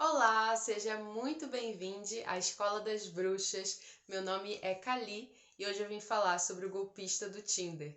Olá, seja muito bem-vindo à Escola das Bruxas. Meu nome é Kali e hoje eu vim falar sobre o golpista do Tinder.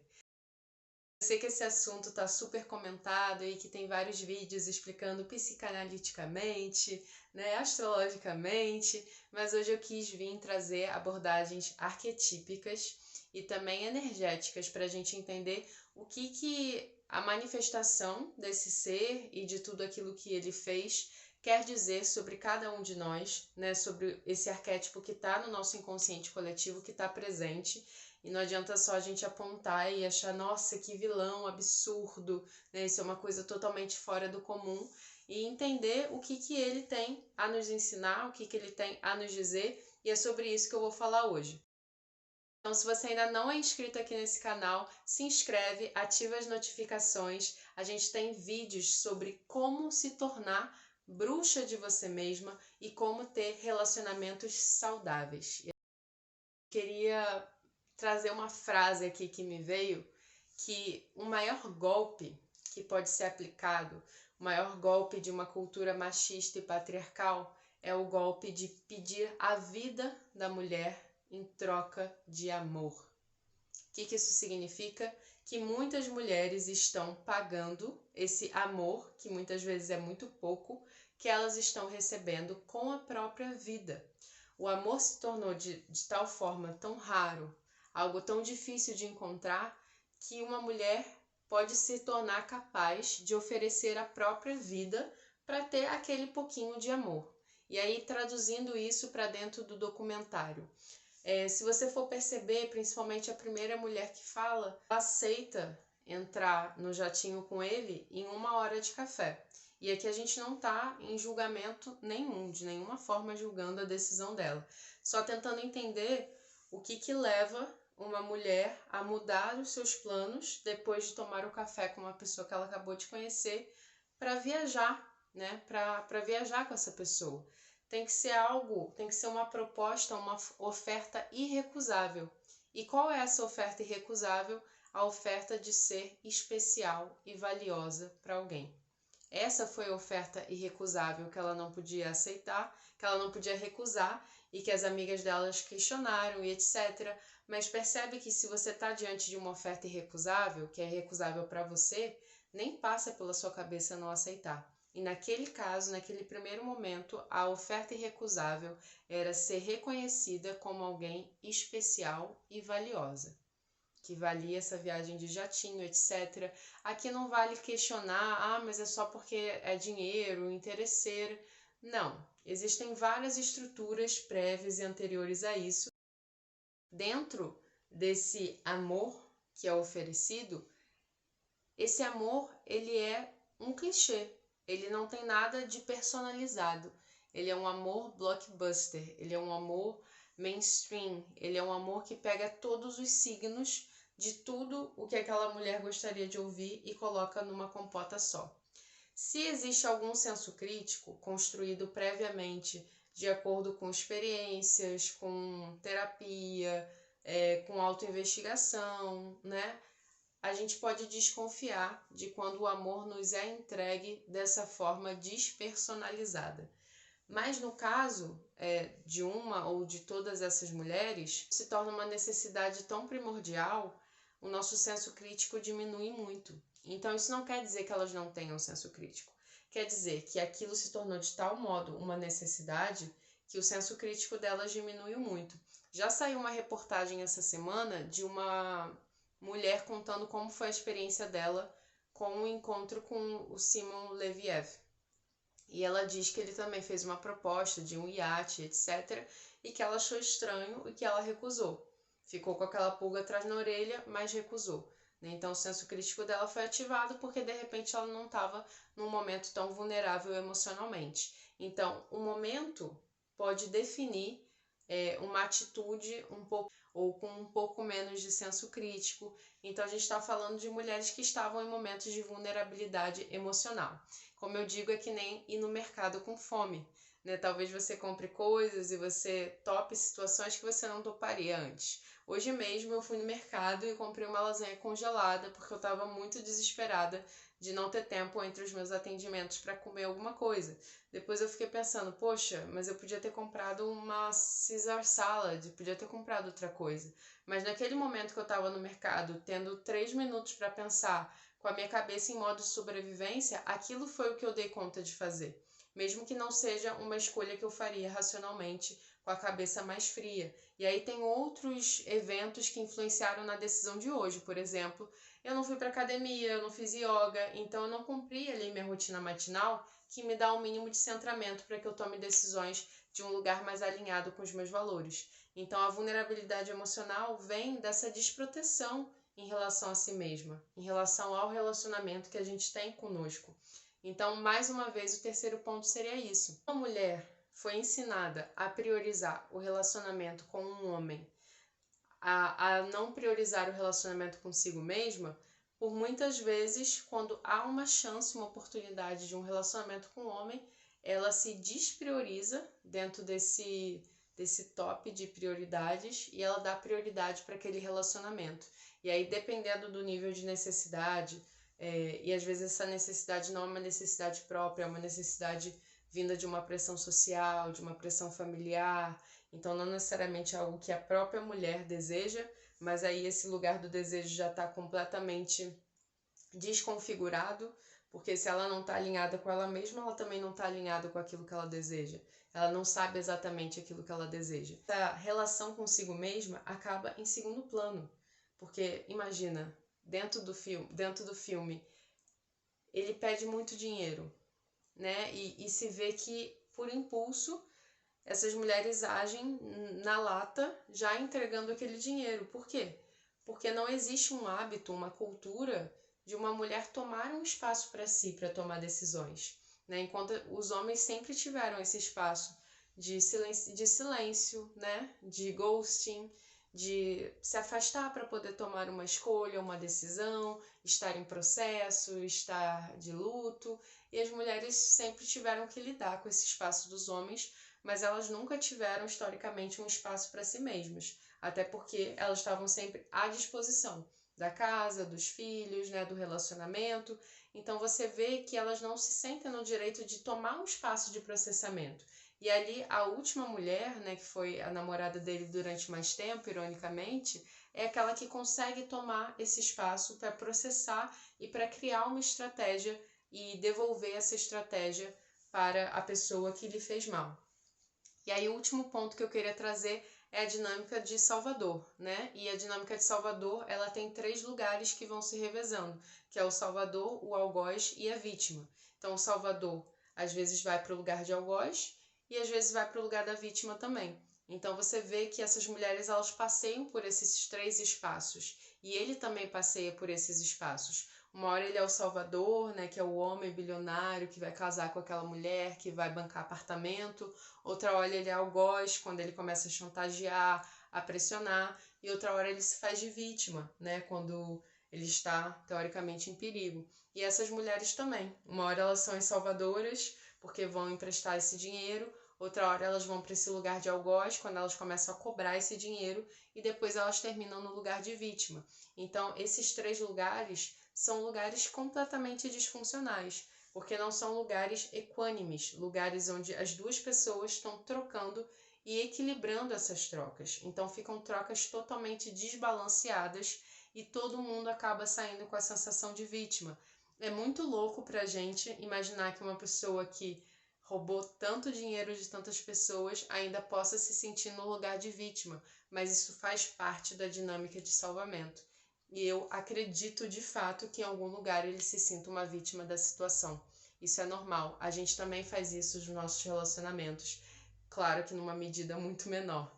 Eu sei que esse assunto está super comentado e que tem vários vídeos explicando psicanaliticamente, né, astrologicamente, mas hoje eu quis vir trazer abordagens arquetípicas e também energéticas para a gente entender o que a manifestação desse ser e de tudo aquilo que ele fez quer dizer sobre cada um de nós, né, sobre esse arquétipo que está no nosso inconsciente coletivo, que está presente. E não adianta só a gente apontar e achar, nossa, que vilão absurdo, né? Isso é uma coisa totalmente fora do comum. E entender o que ele tem a nos ensinar, o que ele tem a nos dizer. E é sobre isso que eu vou falar hoje. Então, se você ainda não é inscrito aqui nesse canal, se inscreve, ativa as notificações. A gente tem vídeos sobre como se tornar bruxa de você mesma e como ter relacionamentos saudáveis. Eu queria trazer uma frase aqui que me veio, que o maior golpe que pode ser aplicado, o maior golpe de uma cultura machista e patriarcal é o golpe de pedir a vida da mulher em troca de amor. O que isso significa? Que muitas mulheres estão pagando esse amor, que muitas vezes é muito pouco, que elas estão recebendo com a própria vida. O amor se tornou de tal forma tão raro, algo tão difícil de encontrar, que uma mulher pode se tornar capaz de oferecer a própria vida para ter aquele pouquinho de amor. E aí, traduzindo isso para dentro do documentário. Se você for perceber, principalmente a primeira mulher que fala, ela aceita entrar no jatinho com ele em 1 hora de café. E aqui a gente não está em julgamento nenhum, de nenhuma forma julgando a decisão dela. Só tentando entender o que leva uma mulher a mudar os seus planos depois de tomar o café com uma pessoa que ela acabou de conhecer para viajar, né? Para viajar com essa pessoa. Tem que ser algo, tem que ser uma proposta, uma oferta irrecusável. E qual é essa oferta irrecusável? A oferta de ser especial e valiosa para alguém. Essa foi a oferta irrecusável que ela não podia aceitar, que ela não podia recusar e que as amigas delas questionaram e etc. Mas percebe que se você está diante de uma oferta irrecusável, que é irrecusável para você, nem passa pela sua cabeça não aceitar. E naquele caso, naquele primeiro momento, a oferta irrecusável era ser reconhecida como alguém especial e valiosa, que valia essa viagem de jatinho, etc. Aqui não vale questionar, mas é só porque é dinheiro, interesseiro. Não, existem várias estruturas prévias e anteriores a isso. Dentro desse amor que é oferecido, esse amor, ele é um clichê. Ele não tem nada de personalizado. Ele é um amor blockbuster. Ele é um amor mainstream. Ele é um amor que pega todos os signos de tudo o que aquela mulher gostaria de ouvir e coloca numa compota só. Se existe algum senso crítico construído previamente de acordo com experiências, com terapia, com autoinvestigação, né? A gente pode desconfiar de quando o amor nos é entregue dessa forma despersonalizada. Mas no caso de uma ou de todas essas mulheres, se torna uma necessidade tão primordial, o nosso senso crítico diminui muito. Então isso não quer dizer que elas não tenham senso crítico. Quer dizer que aquilo se tornou de tal modo uma necessidade que o senso crítico delas diminuiu muito. Já saiu uma reportagem essa semana de uma mulher contando como foi a experiência dela com o encontro com o Simon Leviev. E ela diz que ele também fez uma proposta de um iate, etc., e que ela achou estranho e que ela recusou. Ficou com aquela pulga atrás na orelha, mas recusou. Então o senso crítico dela foi ativado porque de repente ela não estava num momento tão vulnerável emocionalmente. Então o momento pode definir uma atitude um pouco. ou com um pouco menos de senso crítico. Então a gente está falando de mulheres que estavam em momentos de vulnerabilidade emocional. Como eu digo, é que nem ir no mercado com fome, né? Talvez você compre coisas e você tope situações que você não toparia antes. Hoje mesmo eu fui no mercado e comprei uma lasanha congelada porque eu estava muito desesperada de não ter tempo entre os meus atendimentos para comer alguma coisa. Depois eu fiquei pensando, poxa, mas eu podia ter comprado uma Caesar salad, podia ter comprado outra coisa. Mas naquele momento que eu estava no mercado, tendo 3 minutos para pensar, com a minha cabeça em modo de sobrevivência, aquilo foi o que eu dei conta de fazer. Mesmo que não seja uma escolha que eu faria racionalmente, com a cabeça mais fria. E aí tem outros eventos que influenciaram na decisão de hoje. Por exemplo, eu não fui para academia, eu não fiz yoga, então eu não cumpri ali minha rotina matinal, que me dá um mínimo de centramento para que eu tome decisões de um lugar mais alinhado com os meus valores. Então a vulnerabilidade emocional vem dessa desproteção em relação a si mesma, em relação ao relacionamento que a gente tem conosco. Então, mais uma vez, o terceiro ponto seria isso. Uma mulher foi ensinada a priorizar o relacionamento com um homem, a não priorizar o relacionamento consigo mesma, por muitas vezes, quando há uma chance, uma oportunidade de um relacionamento com um homem, ela se desprioriza dentro desse top de prioridades e ela dá prioridade para aquele relacionamento. E aí, dependendo do nível de necessidade, e às vezes essa necessidade não é uma necessidade própria, é uma necessidade vinda de uma pressão social, de uma pressão familiar, então não necessariamente é algo que a própria mulher deseja, mas aí esse lugar do desejo já está completamente desconfigurado, porque se ela não está alinhada com ela mesma, ela também não está alinhada com aquilo que ela deseja. Ela não sabe exatamente aquilo que ela deseja. Essa relação consigo mesma acaba em segundo plano, porque imagina, dentro do filme, ele pede muito dinheiro, né? E se vê que por impulso essas mulheres agem na lata, já entregando aquele dinheiro. Por quê? Porque não existe um hábito, uma cultura de uma mulher tomar um espaço para si, para tomar decisões, né? Enquanto os homens sempre tiveram esse espaço de silêncio, né? De ghosting, de se afastar para poder tomar uma escolha, uma decisão, estar em processo, estar de luto. E as mulheres sempre tiveram que lidar com esse espaço dos homens, mas elas nunca tiveram historicamente um espaço para si mesmas, até porque elas estavam sempre à disposição da casa, dos filhos, né, do relacionamento. Então você vê que elas não se sentem no direito de tomar um espaço de processamento. E ali a última mulher, né, que foi a namorada dele durante mais tempo, ironicamente, é aquela que consegue tomar esse espaço para processar e para criar uma estratégia e devolver essa estratégia para a pessoa que lhe fez mal. E aí o último ponto que eu queria trazer é a dinâmica de Salvador, né? E a dinâmica de Salvador, ela tem 3 lugares que vão se revezando, que é o Salvador, o algoz e a vítima. Então o Salvador às vezes vai para o lugar de algoz e às vezes vai para o lugar da vítima também. Então você vê que essas mulheres elas passeiam por esses 3 espaços e ele também passeia por esses espaços. Uma hora ele é o Salvador, né, que é o homem bilionário que vai casar com aquela mulher, que vai bancar apartamento. Outra hora ele é algoz, quando ele começa a chantagear, a pressionar. E outra hora ele se faz de vítima, né, quando ele está, teoricamente, em perigo. E essas mulheres também. Uma hora elas são as salvadoras, porque vão emprestar esse dinheiro. Outra hora elas vão para esse lugar de algoz, quando elas começam a cobrar esse dinheiro. E depois elas terminam no lugar de vítima. Então, esses 3 lugares são lugares completamente disfuncionais, porque não são lugares equânimes, lugares onde as duas pessoas estão trocando e equilibrando essas trocas. Então ficam trocas totalmente desbalanceadas e todo mundo acaba saindo com a sensação de vítima. É muito louco pra gente imaginar que uma pessoa que roubou tanto dinheiro de tantas pessoas ainda possa se sentir no lugar de vítima, mas isso faz parte da dinâmica de salvamento. E eu acredito de fato que em algum lugar ele se sinta uma vítima da situação. Isso é normal. A gente também faz isso nos nossos relacionamentos. Claro que numa medida muito menor.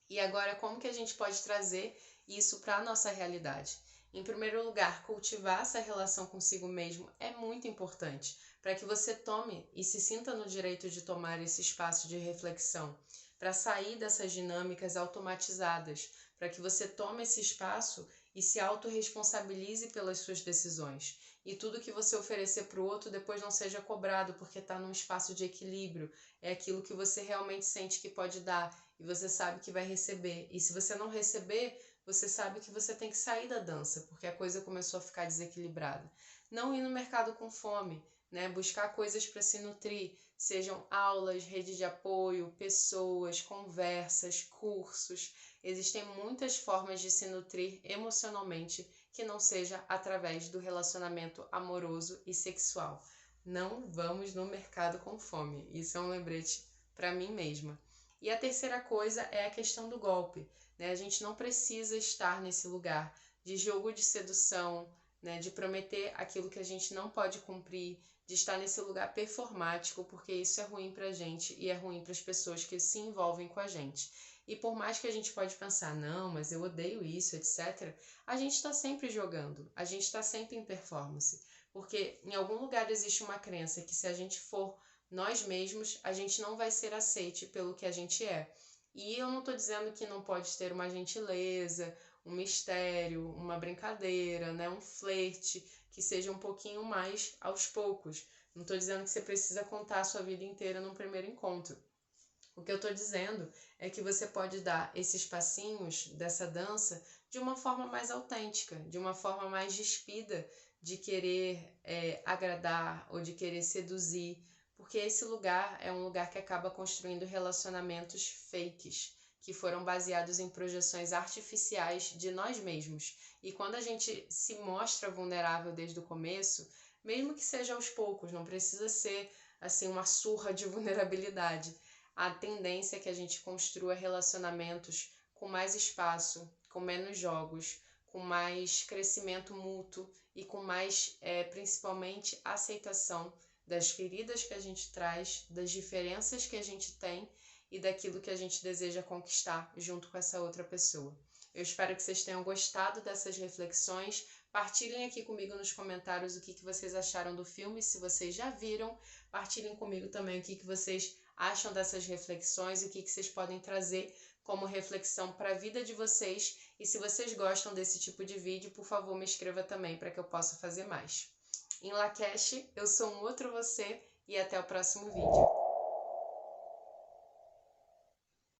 E agora, como que a gente pode trazer isso para a nossa realidade? Em primeiro lugar, cultivar essa relação consigo mesmo é muito importante para que você tome e se sinta no direito de tomar esse espaço de reflexão, para sair dessas dinâmicas automatizadas, para que você tome esse espaço e se autorresponsabilize pelas suas decisões. E tudo que você oferecer para o outro depois não seja cobrado, porque está num espaço de equilíbrio. É aquilo que você realmente sente que pode dar e você sabe que vai receber. E se você não receber, você sabe que você tem que sair da dança, porque a coisa começou a ficar desequilibrada. Não ir no mercado com fome, né? Buscar coisas para se nutrir, sejam aulas, rede de apoio, pessoas, conversas, cursos. Existem muitas formas de se nutrir emocionalmente que não seja através do relacionamento amoroso e sexual. Não vamos no mercado com fome. Isso é um lembrete para mim mesma. E a terceira coisa é a questão do golpe, né? A gente não precisa estar nesse lugar de jogo de sedução, né? De prometer aquilo que a gente não pode cumprir, de estar nesse lugar performático, porque isso é ruim pra gente e é ruim para as pessoas que se envolvem com a gente. E por mais que a gente pode pensar, não, mas eu odeio isso, etc., a gente está sempre jogando, a gente está sempre em performance, porque em algum lugar existe uma crença que se a gente for nós mesmos, a gente não vai ser aceite pelo que a gente é. E eu não estou dizendo que não pode ter uma gentileza, um mistério, uma brincadeira, né, um flerte, que seja um pouquinho mais aos poucos. Não estou dizendo que você precisa contar a sua vida inteira num primeiro encontro. O que eu estou dizendo é que você pode dar esses passinhos dessa dança de uma forma mais autêntica, de uma forma mais despida de querer agradar ou de querer seduzir, porque esse lugar é um lugar que acaba construindo relacionamentos fakes, que foram baseados em projeções artificiais de nós mesmos. E quando a gente se mostra vulnerável desde o começo, mesmo que seja aos poucos, não precisa ser assim uma surra de vulnerabilidade. A tendência é que a gente construa relacionamentos com mais espaço, com menos jogos, com mais crescimento mútuo e com mais, principalmente, aceitação das feridas que a gente traz, das diferenças que a gente tem e daquilo que a gente deseja conquistar junto com essa outra pessoa. Eu espero que vocês tenham gostado dessas reflexões. Partilhem aqui comigo nos comentários o que vocês acharam do filme, se vocês já viram. Partilhem comigo também o que vocês acham dessas reflexões e o que vocês podem trazer como reflexão para a vida de vocês. E se vocês gostam desse tipo de vídeo, por favor, me inscreva também para que eu possa fazer mais. Em Lakesh, eu sou um outro você e até o próximo vídeo.